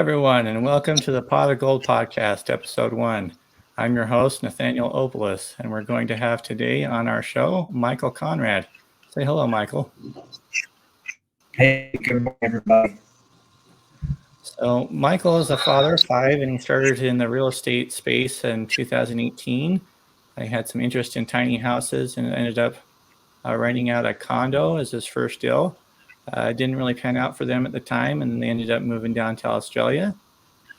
everyone, and welcome to the Pot of Gold podcast, episode 1. I'm your host, Nathanael Opoulos, and we're going to have today on our show, Michael Conrad. Say hello, Michael. Hey, good morning, everybody. So, Michael is a father of 5, and he started in the real estate space in 2018. He had some interest in tiny houses and ended up renting out a condo as his first deal. It didn't really pan out for them at the time, and they ended up moving down to Australia.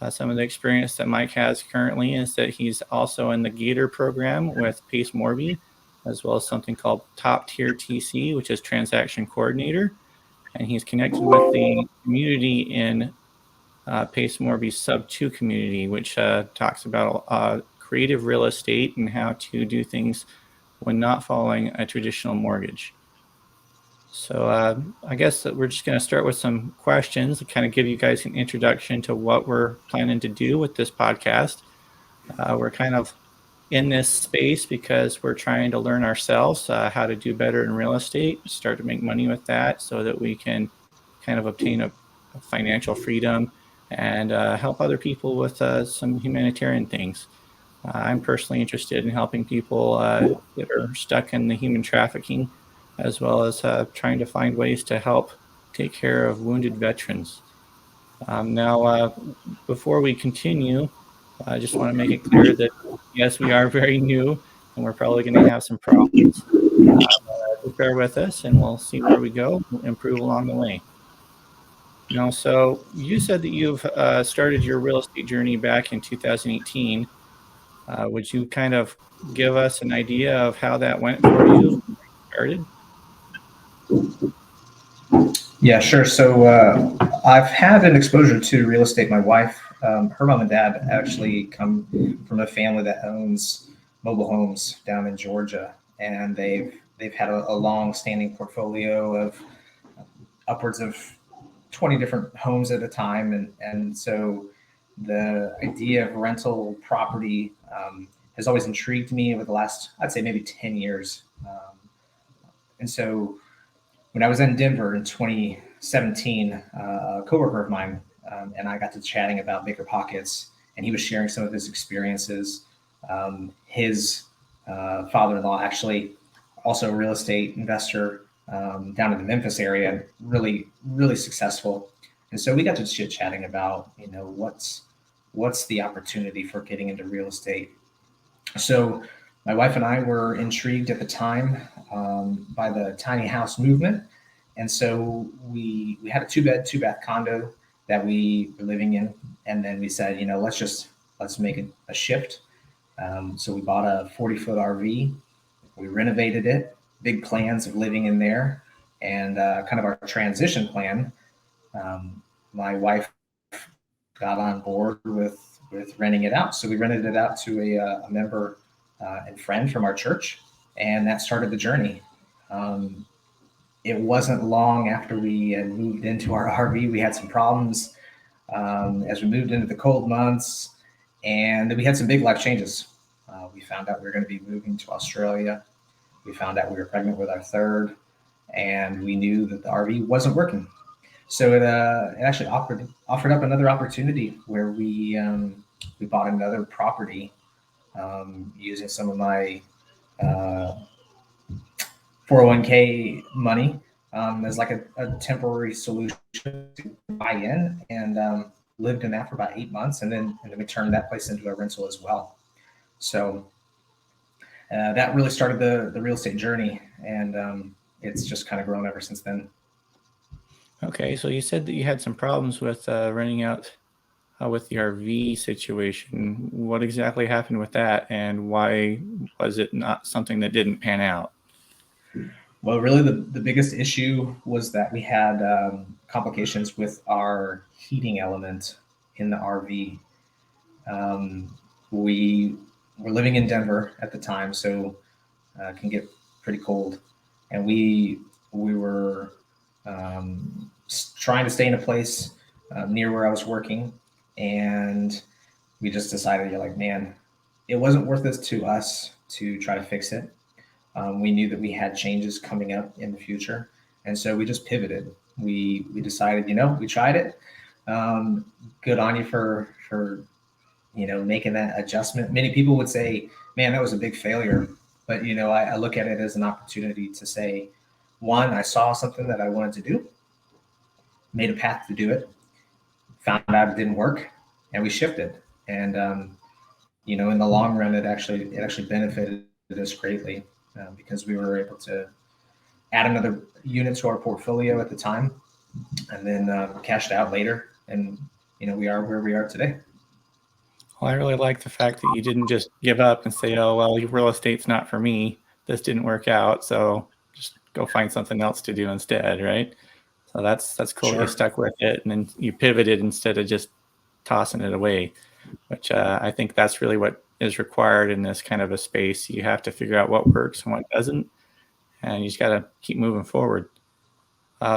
Some of the experience that Mike has currently is that he's also in the Gator program with Morby, as well as something called Top Tier TC, which is Transaction Coordinator. And he's connected with the community in Morby's Sub 2 community, which talks about creative real estate and how to do things when not following a traditional mortgage. So I guess that we're just going to start with some questions to kind of give you guys an introduction to what we're planning to do with this podcast. We're kind of in this space because we're trying to learn ourselves how to do better in real estate, start to make money with that so that we can kind of obtain a financial freedom and help other people with some humanitarian things. I'm personally interested in helping people that are stuck in the human trafficking, as well as trying to find ways to help take care of wounded veterans. Now, before we continue, I just want to make it clear that, yes, we are very new, and we're probably going to have some problems. Just bear with us, and we'll see where we go, we'll improve along the way. Now, so you said that you've started your real estate journey back in 2018. Would you kind of give us an idea of how that went for you when you started? Yeah, sure. So I've had an exposure to real estate. My wife, her mom and dad actually come from a family that owns mobile homes down in Georgia, and they've had a long-standing portfolio of upwards of 20 different homes at a time, and so the idea of rental property has always intrigued me over the last, I'd say, maybe 10 years. And so when I was in Denver in 2017, a coworker of mine and I got to chatting about Bigger Pockets, and he was sharing some of his experiences. His father-in-law, actually also a real estate investor down in the Memphis area, really, really successful. And so we got to chit-chatting about, what's the opportunity for getting into real estate. So my wife and I were intrigued at the time by the tiny house movement. And so we had a 2-bed, 2-bath condo that we were living in. And then we said, let's make a shift. So we bought a 40-foot RV. We renovated it, big plans of living in there, and kind of our transition plan. My wife got on board with renting it out. So we rented it out to a member and friend from our church, and that started the journey. It wasn't long after we had moved into our RV. We had some problems as we moved into the cold months, and then we had some big life changes. We found out we were going to be moving to Australia. We found out we were pregnant with our third, and we knew that the RV wasn't working. So it actually offered up another opportunity where we bought another property using some of my 401k money as like a temporary solution to buy in, and lived in that for about 8 months, and then we turned that place into a rental as well. So that really started the real estate journey, and it's just kind of grown ever since then. Okay, so you said that you had some problems with renting out with the RV situation. What exactly happened with that, and why was it not something that didn't pan out? Well, really, the biggest issue was that we had complications with our heating element in the RV. We were living in Denver at the time, so it can get pretty cold, and we were trying to stay in a place near where I was working, and we just decided, man, it wasn't worth it to us to try to fix it. We knew that we had changes coming up in the future, and so we just pivoted. We decided, we tried it. Good on you for making that adjustment. Many people would say, "Man, that was a big failure," but I look at it as an opportunity to say, one, I saw something that I wanted to do, made a path to do it, found out it didn't work, and we shifted. And in the long run, it actually benefited us greatly because we were able to add another unit to our portfolio at the time, and then cashed out later. And we are where we are today. Well, I really like the fact that you didn't just give up and say, "Oh, well, real estate's not for me. This didn't work out, so just go find something else to do instead," right? So that's cool that you Sure. stuck with it, and then you pivoted instead of just tossing it away, which I think that's really what is required in this kind of a space. You have to figure out what works and what doesn't, and you just got to keep moving forward.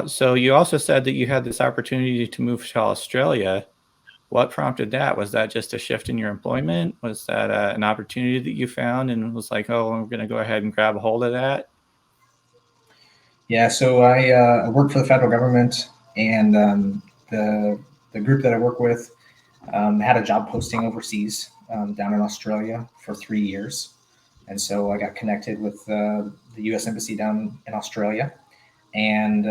So you also said that you had this opportunity to move to Australia. What prompted that? Was that just a shift in your employment? Was that an opportunity that you found and was like, "Oh, I'm going to go ahead and grab a hold of that"? Yeah, so I work for the federal government, and the group that I work with had a job posting overseas down in Australia for 3 years, and so I got connected with the U.S. Embassy down in Australia, and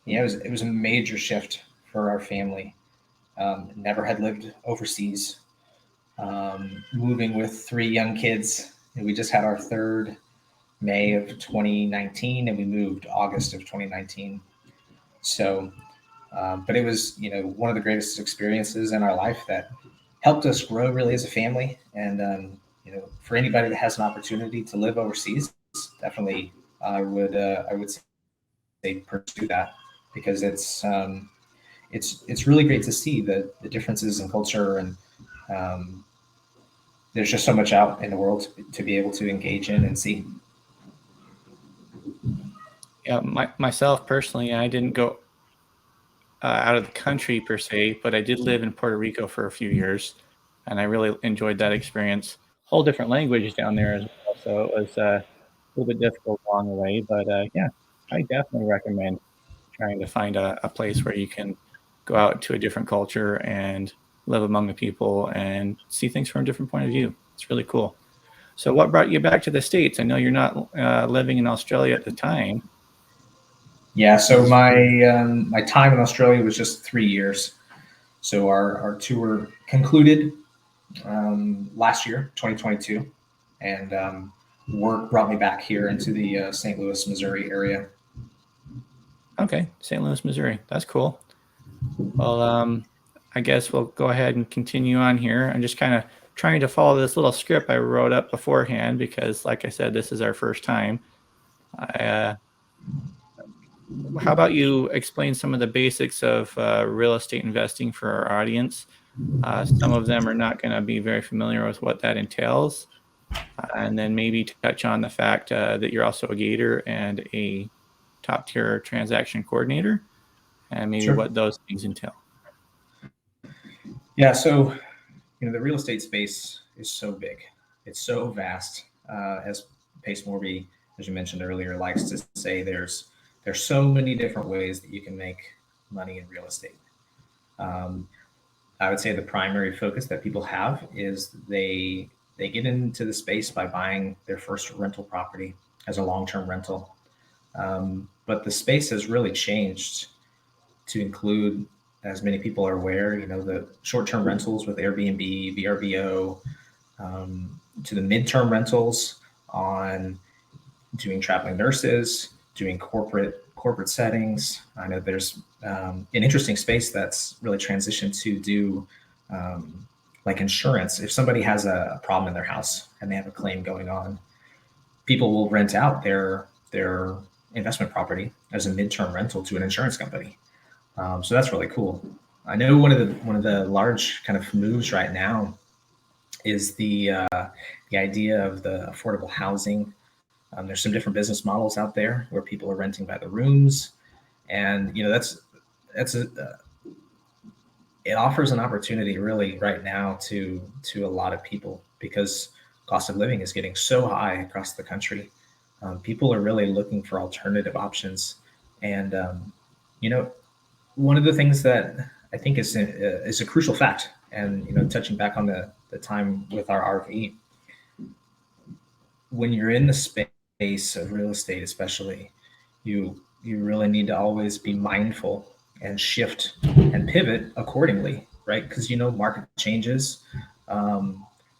yeah, it was a major shift for our family. Never had lived overseas, moving with 3 young kids. And we just had our third May of 2019, and we moved August of 2019. So, but it was, one of the greatest experiences in our life that helped us grow really as a family. And, for anybody that has an opportunity to live overseas, definitely I would say pursue that because it's really great to see the differences in culture and um, there's just so much out in the world to be able to engage in and see. Yeah, myself personally, I didn't go out of the country per se, but I did live in Puerto Rico for a few years, and I really enjoyed that experience. Whole different language down there as well, so it was a little bit difficult along the way. But yeah, I definitely recommend trying to find a place where you can go out to a different culture and live among the people and see things from a different point of view. It's really cool. So, what brought you back to the States? I know you're not living in Australia at the time. Yeah, so my time in Australia was just 3 years. So our tour concluded last year, 2022, and work brought me back here into the St. Louis, Missouri area. Okay, St. Louis, Missouri. That's cool. Well, I guess we'll go ahead and continue on here. I'm just kind of trying to follow this little script I wrote up beforehand because, like I said, this is our first time. I, how about you explain some of the basics of real estate investing for our audience? Some of them are not going to be very familiar with what that entails. And then maybe touch on the fact that you're also a Gator and a top tier transaction coordinator, and maybe Sure. what those things entail. Yeah, so the real estate space is so big, it's so vast. As Pace Morby, as you mentioned earlier, likes to say, there's so many different ways that you can make money in real estate. Um, I would say the primary focus that people have is they get into the space by buying their first rental property as a long-term rental. But the space has really changed to include, as many people are aware, the short-term rentals with Airbnb, VRBO, to the mid-term rentals on doing traveling nurses, doing corporate settings. I know there's an interesting space that's really transitioned to do like insurance. If somebody has a problem in their house and they have a claim going on, people will rent out their investment property as a midterm rental to an insurance company. So that's really cool. I know one of the large kind of moves right now is the idea of the affordable housing. There's some different business models out there where people are renting by the rooms, and that's it offers an opportunity really right now to a lot of people because cost of living is getting so high across the country. People are really looking for alternative options, and you know one of the things that I think is a crucial fact. And touching back on the time with our RV, when you're in the space of real estate, especially, you really need to always be mindful and shift and pivot accordingly, right? Because market changes,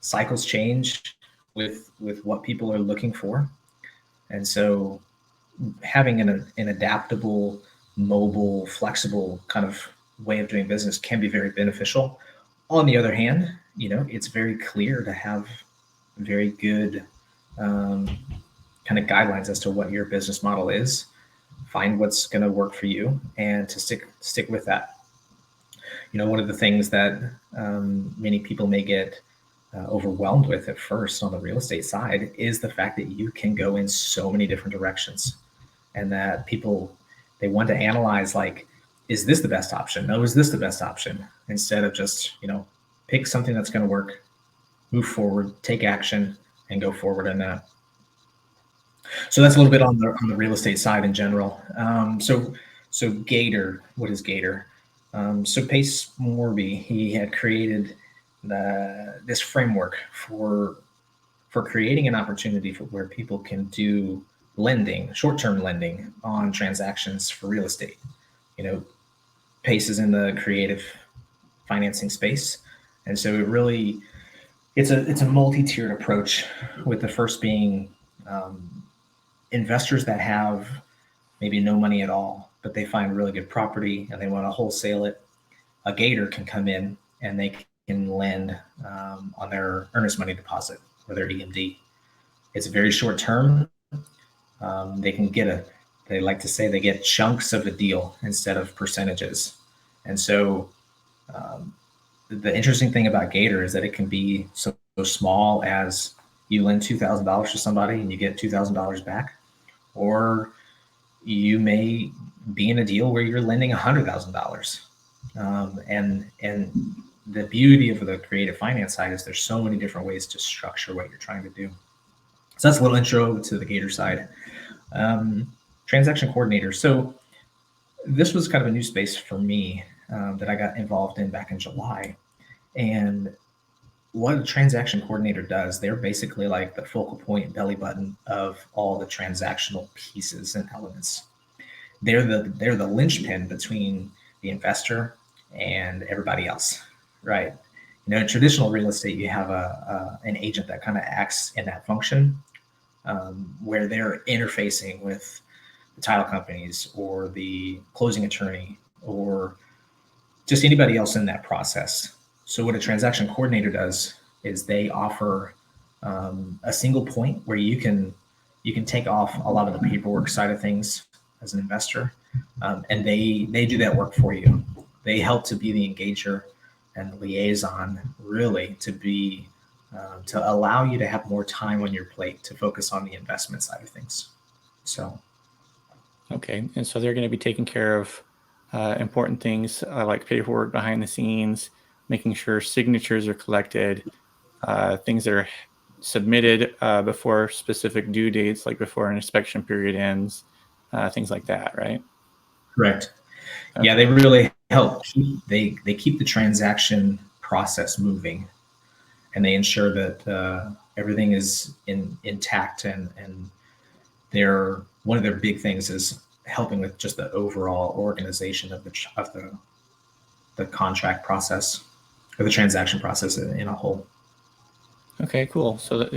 cycles change with what people are looking for, and so having an adaptable, mobile, flexible kind of way of doing business can be very beneficial. On the other hand, it's very clear to have very good kind of guidelines as to what your business model is. Find what's going to work for you and to stick with that. One of the things that many people may get overwhelmed with at first on the real estate side is the fact that you can go in so many different directions, and that people, they want to analyze, like, is this the best option? No, is this the best option? Instead of just, pick something that's going to work, move forward, take action, and go forward in that. So that's a little bit on the real estate side in general. So Gator, what is Gator? So Pace Morby, he had created this framework for creating an opportunity for where people can do lending, short-term lending on transactions for real estate. Pace is in the creative financing space, and so it's a multi-tiered approach, with the first being investors that have maybe no money at all, but they find really good property and they want to wholesale it. A Gator can come in and they can lend on their earnest money deposit or their EMD. It's very short term. They can they like to say they get chunks of a deal instead of percentages. And so the interesting thing about Gator is that it can be so small as you lend $2,000 to somebody and you get $2,000 back, or you may be in a deal where you're lending $100,000. And the beauty of the creative finance side is there's so many different ways to structure what you're trying to do. So that's a little intro to the Gator side. Transaction coordinator. So this was kind of a new space for me that I got involved in back in July. And what a transaction coordinator does, they're basically like the focal point, belly button of all the transactional pieces and elements. They're the linchpin between the investor and everybody else, right? In traditional real estate, you have an agent that kind of acts in that function, where they're interfacing with the title companies or the closing attorney or just anybody else in that process. So what a transaction coordinator does is they offer a single point where you can take off a lot of the paperwork side of things as an investor, and they do that work for you. They help to be the engager and the liaison, really, to allow you to have more time on your plate to focus on the investment side of things. So, okay, and so they're going to be taking care of important things like paperwork behind the scenes, making sure signatures are collected, things that are submitted before specific due dates, like before an inspection period ends, things like that, right? Correct. Okay. Yeah, they really help. They keep the transaction process moving, and they ensure that everything is intact. And one of their big things is helping with just the overall organization of the contract process or the transaction process in a whole. Okay, cool. So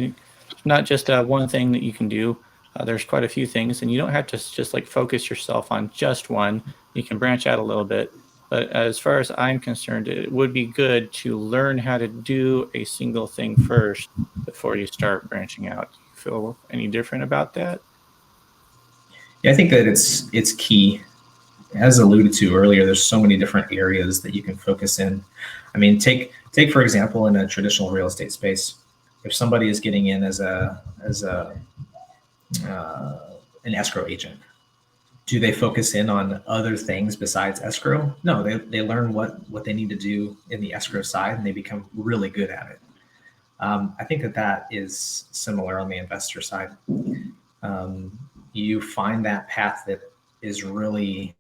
not just one thing that you can do. There's quite a few things, and you don't have to just like focus yourself on just one. You can branch out a little bit. But as far as I'm concerned, it would be good to learn how to do a single thing first before you start branching out. Do you feel any different about that? Yeah, I think that it's key. As alluded to earlier, there's so many different areas that you can focus in. I mean, take for example, in a traditional real estate space, if somebody is getting in as an escrow agent, do they focus in on other things besides escrow? No, they learn what they need to do in the escrow side, and they become really good at it. I think that is similar on the investor side. You find that path that is really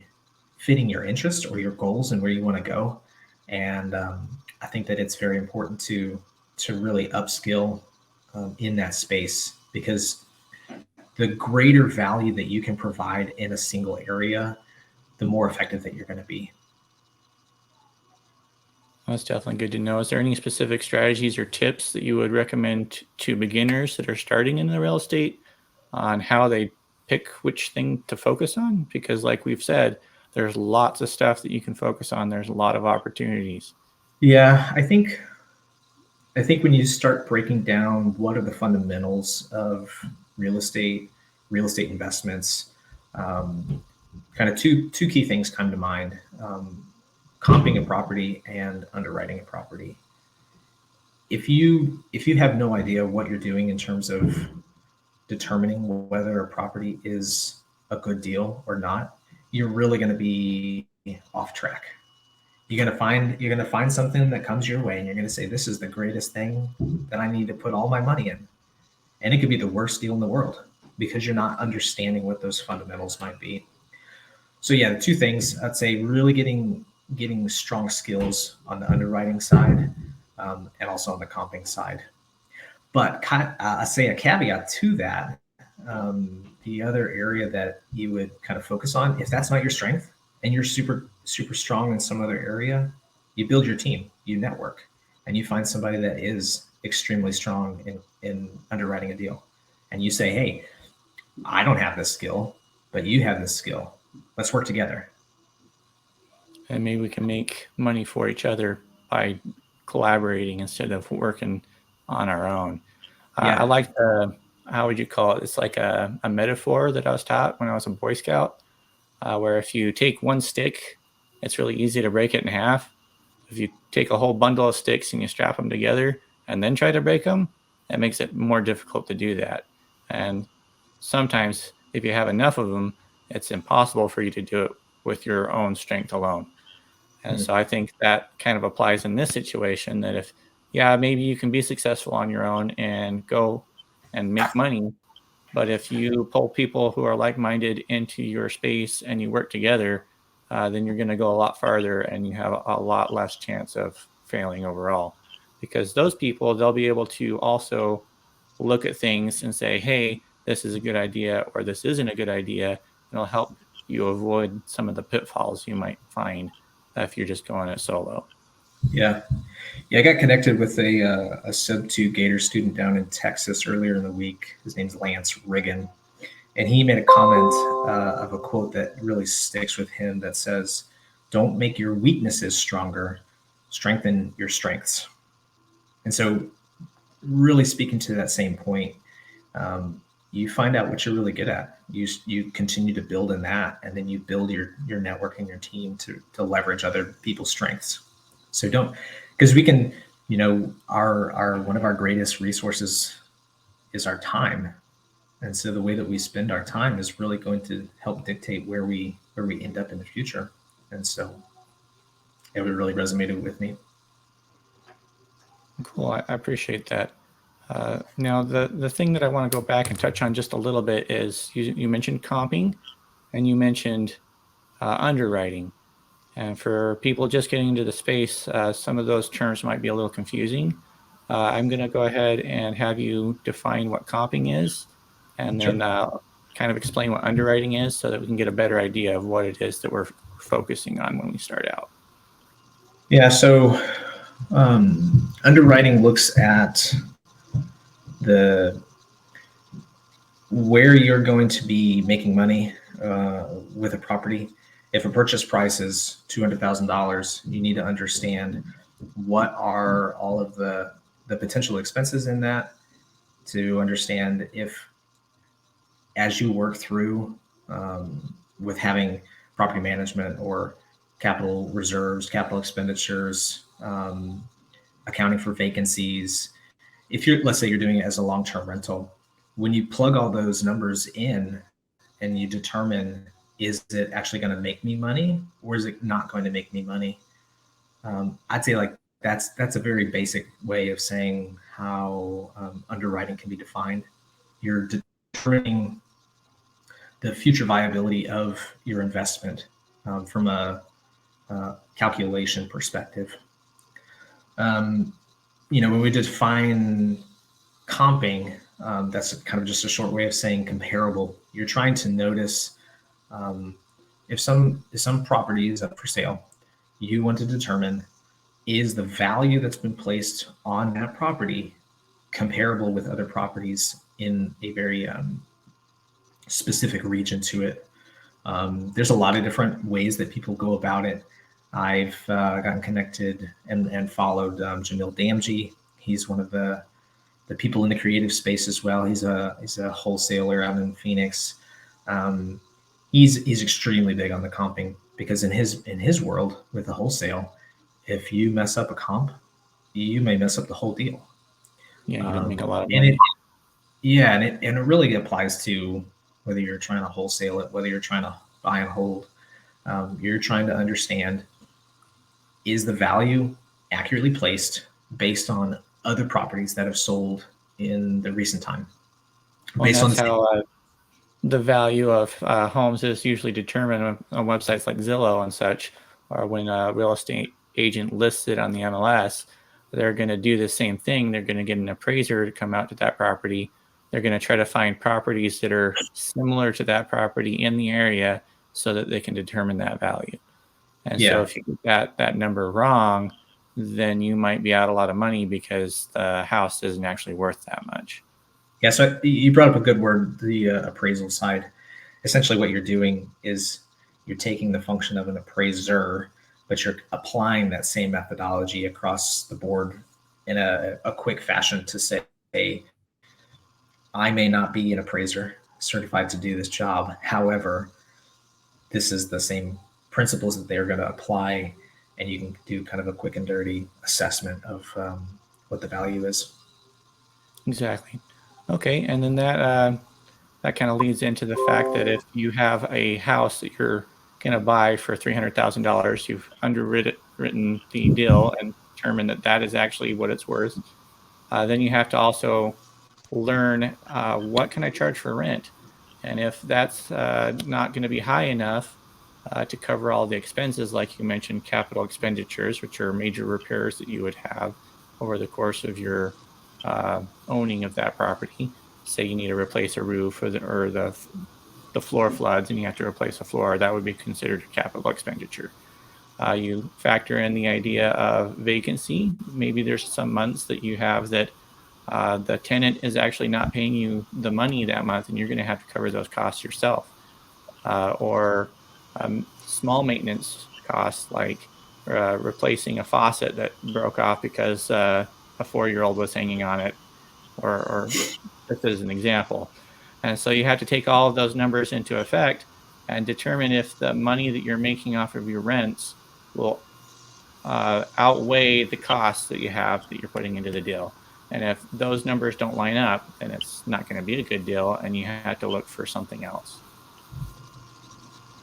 fitting your interest or your goals and where you want to go, And I think that it's very important to really upskill in that space, because the greater value that you can provide in a single area, the more effective that you're going to be. That's definitely good to know. Is there any specific strategies or tips that you would recommend to beginners that are starting in the real estate on how they pick which thing to focus on? Because like we've said, there's lots of stuff that you can focus on. There's a lot of opportunities. Yeah, I think when you start breaking down what are the fundamentals of real estate, investments, kind of two key things come to mind: comping a property and underwriting a property. If you have no idea what you're doing in terms of determining whether a property is a good deal or not, you're really going to be off track. You're going to find something that comes your way, and you're going to say, this is the greatest thing that I need to put all my money in. And it could be the worst deal in the world because you're not understanding what those fundamentals might be. So yeah, the two things I'd say: really getting strong skills on the underwriting side, and also on the comping side. But I say a caveat to that: the other area that you would kind of focus on, if that's not your strength and you're super strong in some other area, you build your team, you network, and you find somebody that is extremely strong in underwriting a deal, and you say, hey, I don't have this skill, but you have this skill. Let's work together. And maybe we can make money for each other by collaborating instead of working on our own. Yeah. I like the, how would you call it? It's like a metaphor that I was taught when I was a Boy Scout, where if you take one stick, it's really easy to break it in half. If you take a whole bundle of sticks and you strap them together and then try to break them, it makes it more difficult to do that. And sometimes if you have enough of them, it's impossible for you to do it with your own strength alone. And so I think that kind of applies in this situation, that if, yeah, maybe you can be successful on your own and go and make money, but if you pull people who are like-minded into your space and you work together, then you're going to go a lot farther and you have a lot less chance of failing overall. Because those people, they'll be able to also look at things and say, hey, this is a good idea or this isn't a good idea. And it'll help you avoid some of the pitfalls you might find if you're just going it solo. Yeah. I got connected with a sub 2 Gator student down in Texas earlier in the week. His name's Lance Riggin. And he made a comment of a quote that really sticks with him that says, don't make your weaknesses stronger, strengthen your strengths. And so, really speaking to that same point, you find out what you're really good at. You continue to build in that, and then you build your network and your team to leverage other people's strengths. So don't, because we can, our one of our greatest resources is our time. And so the way that we spend our time is really going to help dictate where we end up in the future. And so it really resonated with me. Cool. I appreciate that. Now, the thing that I want to go back and touch on just a little bit is you mentioned comping and you mentioned underwriting. And for people just getting into the space, some of those terms might be a little confusing. I'm going to go ahead and have you define what comping is, and then kind of explain what underwriting is so that we can get a better idea of what it is that we're focusing on when we start out. Yeah, so underwriting looks at where you're going to be making money with a property. If a purchase price is $200,000, you need to understand what are all of the potential expenses in that, to understand if, as you work through with having property management or capital reserves, capital expenditures, accounting for vacancies, if let's say you're doing it as a long-term rental, when you plug all those numbers in and you determine, is it actually going to make me money or is it not going to make me money? I'd say like that's a very basic way of saying how underwriting can be defined. You're determining the future viability of your investment from a calculation perspective. When we define comping, that's kind of just a short way of saying comparable. You're trying to notice if some property is up for sale, you want to determine, is the value that's been placed on that property comparable with other properties in a very specific region to it. There's a lot of different ways that people go about it. I've gotten connected and followed Jamil Damji. He's one of the people in the creative space as well. He's a wholesaler out in Phoenix. He's extremely big on the comping, because in his world with the wholesale, if you mess up a comp, you may mess up the whole deal. Yeah, you don't make a lot of and money. it really applies to whether you're trying to wholesale it, whether you're trying to buy and hold. You're trying to understand, is the value accurately placed based on other properties that have sold in the recent time? Well, that's how the value of homes is usually determined on websites like Zillow and such, or when a real estate agent lists it on the MLS. They're going to do the same thing. They're going to get an appraiser to come out to that property. They're going to try to find properties that are similar to that property in the area so that they can determine that value. And so if you get that number wrong, then you might be out a lot of money because the house isn't actually worth that much. Yeah, so you brought up a good word, the appraisal side. Essentially what you're doing is you're taking the function of an appraiser, but you're applying that same methodology across the board in a quick fashion to say, hey, I may not be an appraiser certified to do this job. However, this is the same principles that they're going to apply, and you can do kind of a quick and dirty assessment of what the value is. Exactly. Okay, and then that kind of leads into the fact that if you have a house that you're going to buy for $300,000, you've underwritten the deal and determined that that is actually what it's worth. Then you have to also learn what can I charge for rent, and if that's not going to be high enough to cover all the expenses, like you mentioned, capital expenditures, which are major repairs that you would have over the course of your owning of that property. Say you need to replace a roof, or the floor floods and you have to replace a floor, that would be considered a capital expenditure. You factor in the idea of vacancy. Maybe there's some months that you have that the tenant is actually not paying you the money that month, and you're going to have to cover those costs yourself. Or small maintenance costs, like replacing a faucet that broke off because a 4-year-old was hanging on it, or this is an example. And so you have to take all of those numbers into effect and determine if the money that you're making off of your rents will outweigh the costs that you have that you're putting into the deal. And if those numbers don't line up, then it's not going to be a good deal, and you have to look for something else.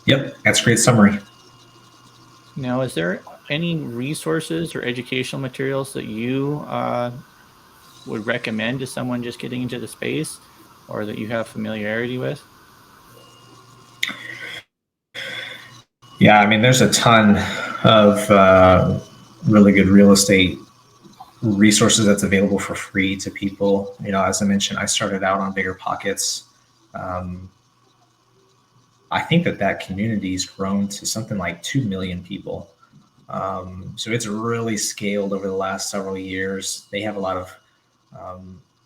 Yep, that's a great summary. Now, is there any resources or educational materials that you would recommend to someone just getting into the space, or that you have familiarity with? Yeah, I mean, there's a ton of really good real estate resources that's available for free to people. As I mentioned, I started out on Bigger Pockets. I think that community's grown to something like 2 million people. So it's really scaled over the last several years. They have a lot of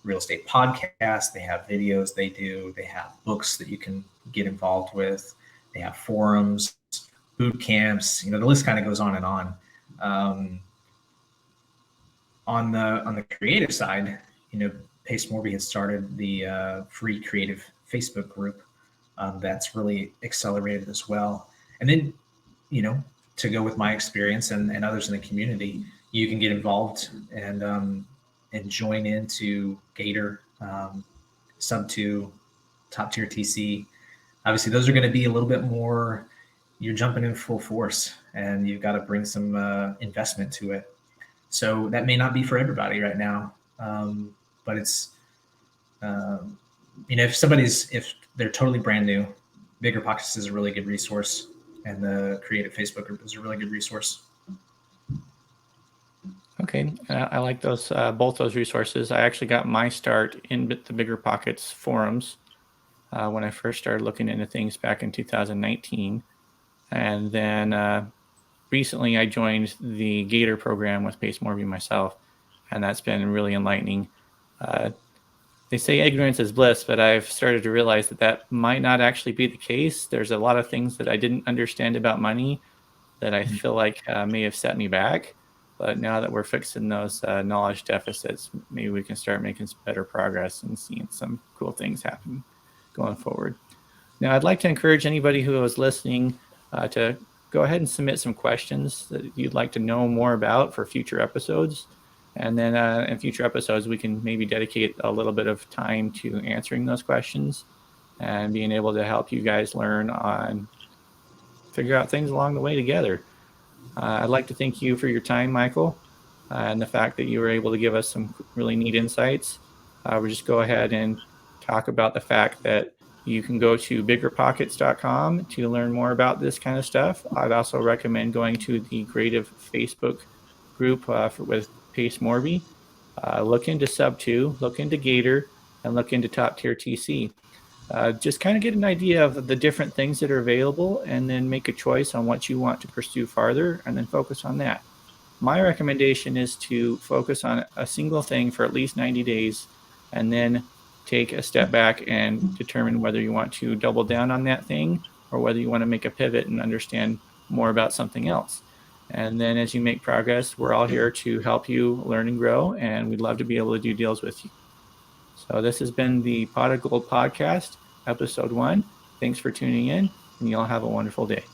real estate podcasts. They have videos they have books that you can get involved with. They have forums, boot camps. The list kind of goes on and on. On the creative side, Pace Morby had started the free creative Facebook group that's really accelerated as well. And then, to go with my experience and others in the community, you can get involved and join into Gator, sub 2, top tier TC. Obviously, those are going to be a little bit more, you're jumping in full force and you've got to bring some investment to it. So that may not be for everybody right now. But it's, if they're totally brand new, Bigger Pockets is a really good resource. and the Creative Facebook group is a really good resource. Okay, I like those both those resources. I actually got my start in the Bigger Pockets forums when I first started looking into things back in 2019, and then recently I joined the Gator program with Pace Morby myself, and that's been really enlightening. They say ignorance is bliss, but I've started to realize that that might not actually be the case. There's a lot of things that I didn't understand about money that I feel like may have set me back. But now that we're fixing those knowledge deficits, maybe we can start making some better progress and seeing some cool things happen going forward. Now, I'd like to encourage anybody who is listening to go ahead and submit some questions that you'd like to know more about for future episodes. And then in future episodes, we can maybe dedicate a little bit of time to answering those questions and being able to help you guys learn on figure out things along the way together. I'd like to thank you for your time, Michael, and the fact that you were able to give us some really neat insights. We'll just go ahead and talk about the fact that you can go to biggerpockets.com to learn more about this kind of stuff. I'd also recommend going to the Creative Facebook group with Pace Morby. Look into Sub2, look into Gator, and look into Top Tier TC. Just kind of get an idea of the different things that are available and then make a choice on what you want to pursue farther and then focus on that. My recommendation is to focus on a single thing for at least 90 days and then take a step back and determine whether you want to double down on that thing or whether you want to make a pivot and understand more about something else. And then as you make progress, we're all here to help you learn and grow, and we'd love to be able to do deals with you. So this has been the Pot of Gold Podcast, episode 1. Thanks for tuning in, and you all have a wonderful day.